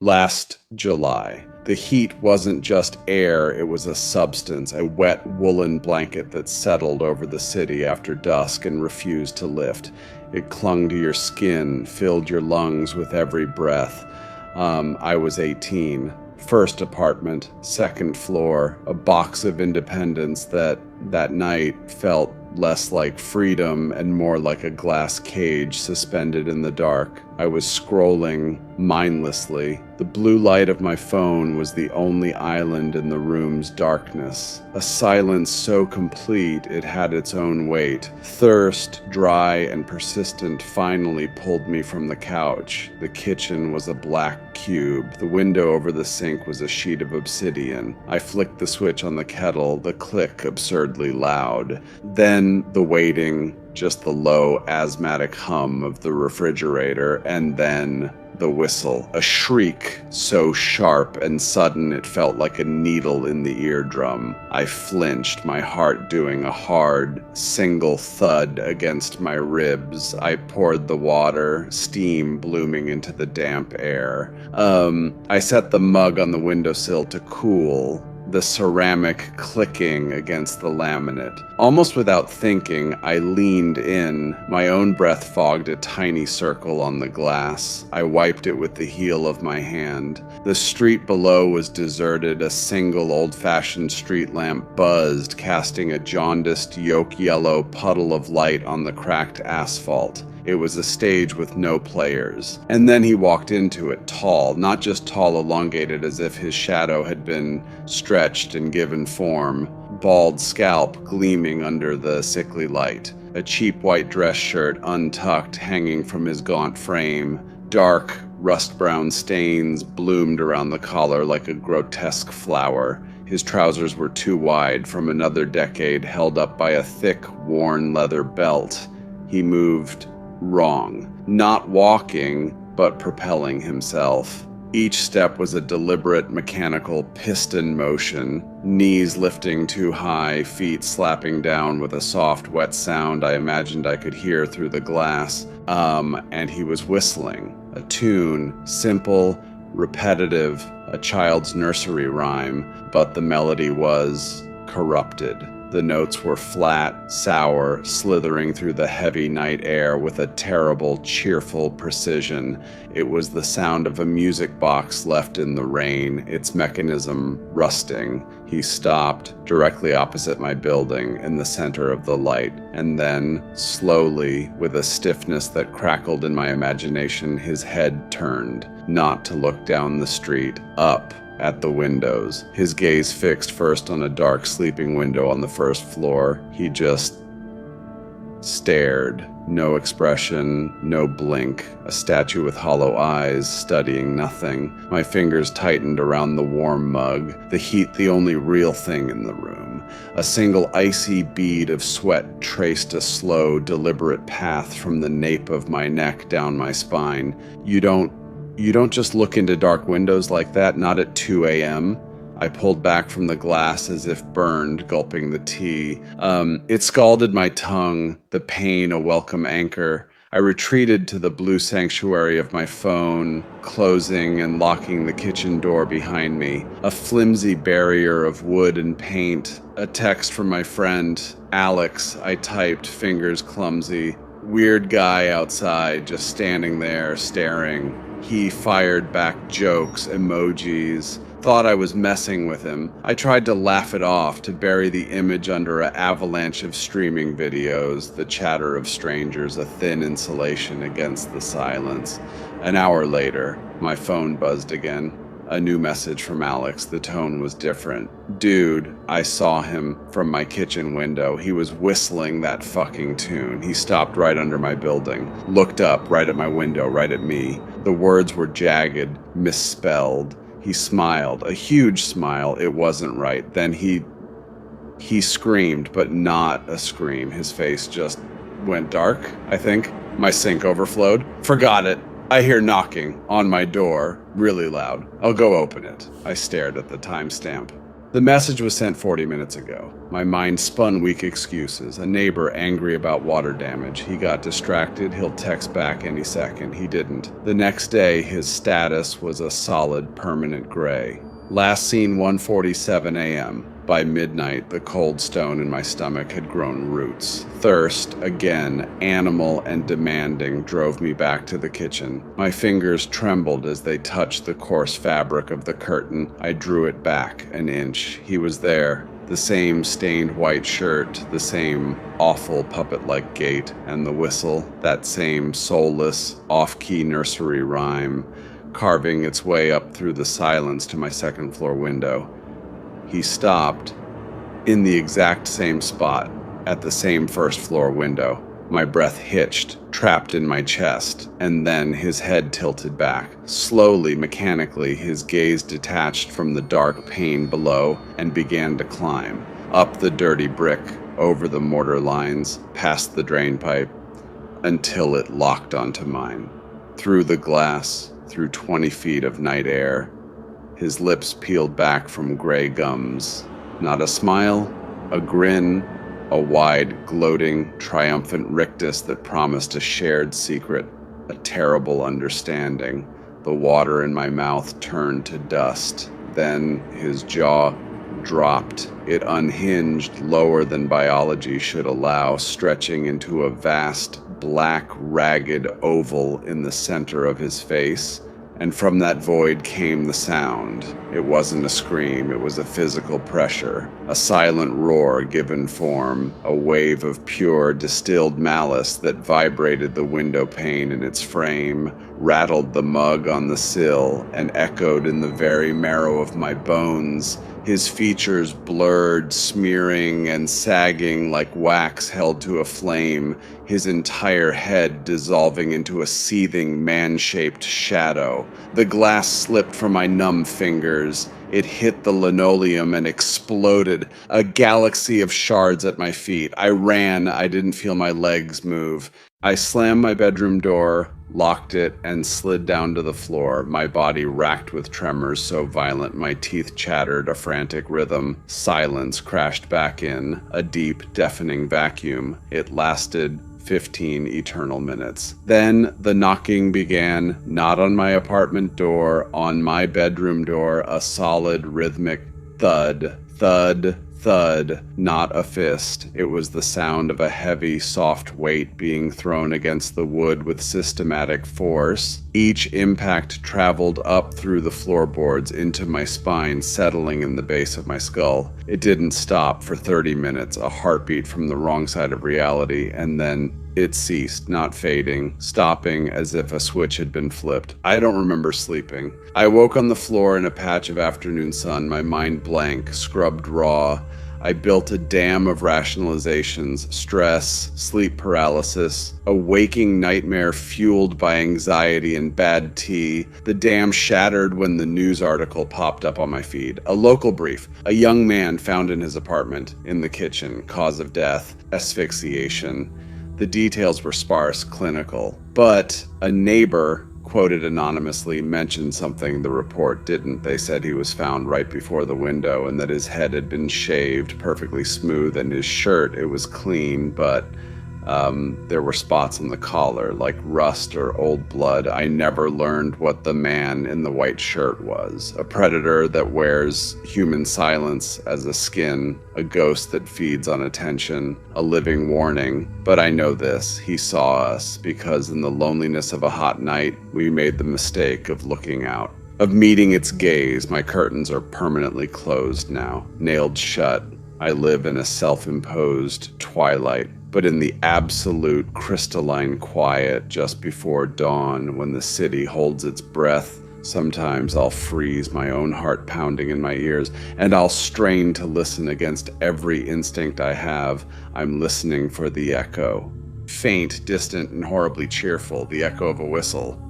Last July. The heat wasn't just air, it was a substance, a wet woolen blanket that settled over the city after dusk and refused to lift. It clung to your skin, filled your lungs with every breath. I was 18. First apartment, second floor, a box of independence that night felt less like freedom and more like a glass cage suspended in the dark. I was scrolling mindlessly. The blue light of my phone was the only island in the room's darkness. A silence so complete it had its own weight. Thirst, dry and persistent, finally pulled me from the couch. The kitchen was a black cube. The window over the sink was a sheet of obsidian. I flicked the switch on the kettle, the click absurdly loud. Then the waiting, just the low asthmatic hum of the refrigerator, and then the whistle, a shriek so sharp and sudden it felt like a needle in the eardrum. I flinched, my heart doing a hard, single thud against my ribs. I poured the water, steam blooming into the damp air. I set the mug on the windowsill to cool, the ceramic clicking against the laminate. Almost without thinking, I leaned in. My own breath fogged a tiny circle on the glass. I wiped it with the heel of my hand. The street below was deserted. A single old-fashioned street lamp buzzed, casting a jaundiced, yolk-yellow puddle of light on the cracked asphalt. It was a stage with no players. And then he walked into it, tall, not just tall elongated as if his shadow had been stretched and given form, bald scalp gleaming under the sickly light, a cheap white dress shirt untucked hanging from his gaunt frame. Dark, rust-brown stains bloomed around the collar like a grotesque flower. His trousers were too wide, from another decade, held up by a thick, worn leather belt. He moved wrong, not walking, but propelling himself. Each step was a deliberate mechanical piston motion, knees lifting too high, feet slapping down with a soft, wet sound I imagined I could hear through the glass. And he was whistling. A tune, simple, repetitive, a child's nursery rhyme, but the melody was corrupted. The notes were flat, sour, slithering through the heavy night air with a terrible, cheerful precision. It was the sound of a music box left in the rain, its mechanism rusting. He stopped, directly opposite my building, in the center of the light, and then, slowly, with a stiffness that crackled in my imagination, his head turned, not to look down the street, up at the windows, his gaze fixed first on a dark sleeping window on the first floor. He just stared. No expression, no blink. A statue with hollow eyes, studying nothing. My fingers tightened around the warm mug, the heat the only real thing in the room. A single icy bead of sweat traced a slow, deliberate path from the nape of my neck down my spine. You don't just look into dark windows like that, not at 2 a.m. I pulled back from the glass as if burned, gulping the tea. It scalded my tongue, the pain a welcome anchor. I retreated to the blue sanctuary of my phone, closing and locking the kitchen door behind me. A flimsy barrier of wood and paint. A text from my friend, Alex, I typed, fingers clumsy. Weird guy outside, just standing there, staring. He fired back jokes, emojis, thought I was messing with him. I tried to laugh it off, to bury the image under an avalanche of streaming videos, the chatter of strangers, a thin insulation against the silence. An hour later, my phone buzzed again. A new message from Alex. The tone was different. Dude, I saw him from my kitchen window. He was whistling that fucking tune. He stopped right under my building, looked up right at my window, right at me. The words were jagged, misspelled. He smiled, a huge smile. It wasn't right. Then he screamed, but not a scream. His face just went dark, I think. My sink overflowed. Forgot it. I hear knocking on my door, really loud. I'll go open it. I stared at the timestamp. The message was sent 40 minutes ago. My mind spun weak excuses. A neighbor angry about water damage. He got distracted. He'll text back any second. He didn't. The next day, his status was a solid, permanent gray. Last seen 1:47 a.m. By midnight, the cold stone in my stomach had grown roots. Thirst, again, animal and demanding, drove me back to the kitchen. My fingers trembled as they touched the coarse fabric of the curtain. I drew it back an inch. He was there. The same stained white shirt, the same awful puppet-like gait, and the whistle, that same soulless, off-key nursery rhyme, carving its way up through the silence to my second-floor window. He stopped in the exact same spot, at the same first-floor window. My breath hitched, trapped in my chest, and then his head tilted back. Slowly, mechanically, his gaze detached from the dark pane below and began to climb, up the dirty brick, over the mortar lines, past the drain pipe, until it locked onto mine. Through the glass, through 20 feet of night air, his lips peeled back from gray gums. Not a smile, a grin, a wide, gloating, triumphant rictus that promised a shared secret, a terrible understanding. The water in my mouth turned to dust. Then his jaw dropped. It unhinged lower than biology should allow, stretching into a vast, black, ragged oval in the center of his face. And from that void came the sound. It wasn't a scream, it was a physical pressure, a silent roar given form, a wave of pure, distilled malice that vibrated the window pane in its frame, rattled the mug on the sill, and echoed in the very marrow of my bones. His features blurred, smearing and sagging like wax held to a flame, his entire head dissolving into a seething, man-shaped shadow. The glass slipped from my numb fingers. It hit the linoleum and exploded, a galaxy of shards at my feet. I ran. I didn't feel my legs move. I slammed my bedroom door, locked it, and slid down to the floor, my body racked with tremors so violent my teeth chattered a frantic rhythm. Silence crashed back in, a deep, deafening vacuum. It lasted 15 eternal minutes. Then the knocking began, not on my apartment door, on my bedroom door, a solid, rhythmic thud, thud, thud, not a fist. It was the sound of a heavy, soft weight being thrown against the wood with systematic force. Each impact traveled up through the floorboards into my spine, settling in the base of my skull. It didn't stop for 30 minutes, a heartbeat from the wrong side of reality, and then it ceased, not fading, stopping as if a switch had been flipped. I don't remember sleeping. I woke on the floor in a patch of afternoon sun, my mind blank, scrubbed raw. I built a dam of rationalizations, stress, sleep paralysis, a waking nightmare fueled by anxiety and bad tea. The dam shattered when the news article popped up on my feed. A local brief. A young man found in his apartment, in the kitchen, cause of death, asphyxiation. The details were sparse, clinical. But a neighbor, quoted anonymously, mentioned something the report didn't. They said he was found right before the window and that his head had been shaved perfectly smooth and his shirt, it was clean, but there were spots on the collar, like rust or old blood. I never learned what the man in the white shirt was. A predator that wears human silence as a skin, a ghost that feeds on attention, a living warning. But I know this, he saw us, because in the loneliness of a hot night, we made the mistake of looking out. Of meeting its gaze. My curtains are permanently closed now, nailed shut. I live in a self-imposed twilight. But in the absolute crystalline quiet just before dawn, when the city holds its breath, sometimes I'll freeze my own heart pounding in my ears, and I'll strain to listen against every instinct I have. I'm listening for the echo. Faint, distant, and horribly cheerful, the echo of a whistle.